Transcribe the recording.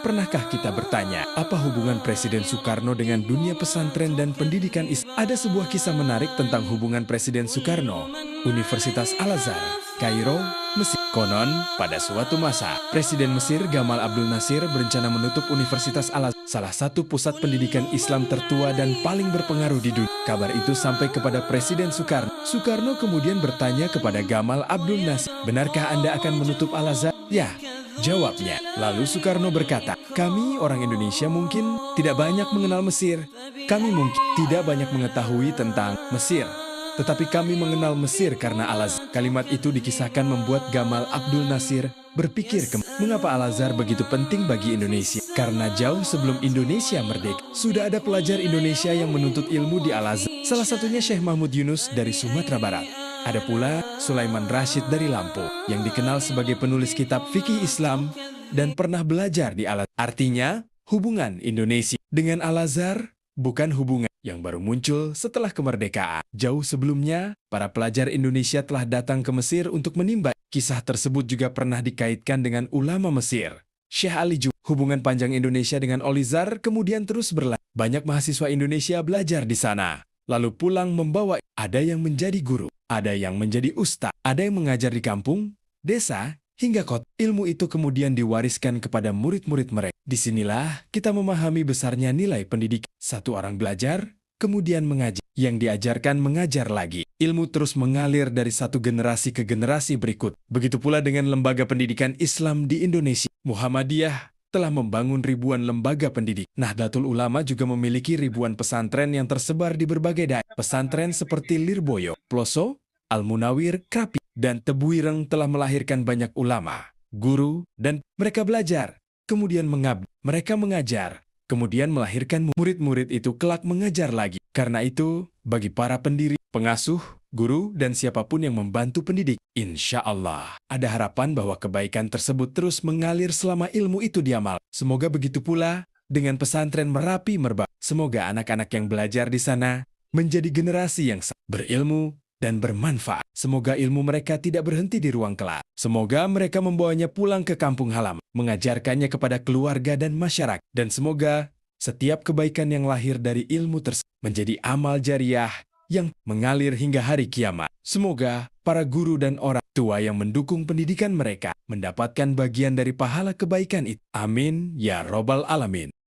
Pernahkah kita bertanya, apa hubungan Presiden Soekarno dengan dunia pesantren dan pendidikan Islam? Ada sebuah kisah menarik tentang hubungan Presiden Soekarno, Universitas Al-Azhar, Kairo, Mesir. Konon, pada suatu masa, Presiden Mesir Gamal Abdul Nasir berencana menutup Universitas Al-Azhar, salah satu pusat pendidikan Islam tertua dan paling berpengaruh di dunia. Kabar itu sampai kepada Presiden Soekarno. Soekarno kemudian bertanya kepada Gamal Abdul Nasir, benarkah Anda akan menutup Al-Azhar? Ya, jawabnya. Lalu Soekarno berkata, kami orang Indonesia mungkin tidak banyak mengenal Mesir. Kami mungkin tidak banyak mengetahui tentang Mesir. Tetapi kami mengenal Mesir karena Al-Azhar. Kalimat itu dikisahkan membuat Gamal Abdul Nasir berpikir mengapa Al-Azhar begitu penting bagi Indonesia. Karena jauh sebelum Indonesia merdeka, sudah ada pelajar Indonesia yang menuntut ilmu di Al-Azhar. Salah satunya Syekh Mahmud Yunus dari Sumatera Barat. Ada pula Sulaiman Rashid dari Lampung, yang dikenal sebagai penulis kitab fikih Islam dan pernah belajar di Al-Azhar. Artinya, hubungan Indonesia dengan Al-Azhar bukan hubungan yang baru muncul setelah kemerdekaan. Jauh sebelumnya, para pelajar Indonesia telah datang ke Mesir untuk menimba. Kisah tersebut juga pernah dikaitkan dengan ulama Mesir, Syekh Ali Juga. Hubungan panjang Indonesia dengan Al-Azhar kemudian terus berlanjut. Banyak mahasiswa Indonesia belajar di sana, lalu pulang membawa. Ada yang menjadi guru, ada yang menjadi ustaz, ada yang mengajar di kampung, desa, hingga kota. Ilmu itu kemudian diwariskan kepada murid-murid mereka. Disinilah kita memahami besarnya nilai pendidikan. Satu orang belajar, kemudian mengajar. Yang diajarkan mengajar lagi. Ilmu terus mengalir dari satu generasi ke generasi berikut. Begitu pula dengan lembaga pendidikan Islam di Indonesia. Muhammadiyah telah membangun ribuan lembaga pendidik. Nahdlatul Ulama juga memiliki ribuan pesantren yang tersebar di berbagai daerah. Pesantren seperti Lirboyo, Ploso, Al-Munawir, Krapi, dan Tebuireng telah melahirkan banyak ulama, guru, dan mereka belajar, kemudian mengabdi. Mereka mengajar, kemudian melahirkan murid-murid itu kelak mengajar lagi. Karena itu, bagi para pendiri, pengasuh, guru, dan siapapun yang membantu pendidik, insya Allah, ada harapan bahwa kebaikan tersebut terus mengalir selama ilmu itu diamal. Semoga begitu pula dengan pesantren Merapi Merbau. Semoga anak-anak yang belajar di sana menjadi generasi yang berilmu dan bermanfaat. Semoga ilmu mereka tidak berhenti di ruang kelas. Semoga mereka membawanya pulang ke kampung halaman, mengajarkannya kepada keluarga dan masyarakat. Dan semoga setiap kebaikan yang lahir dari ilmu tersebut menjadi amal jariah yang mengalir hingga hari kiamat. Semoga para guru dan orang tua yang mendukung pendidikan mereka mendapatkan bagian dari pahala kebaikan itu. Amin ya Robbal Alamin.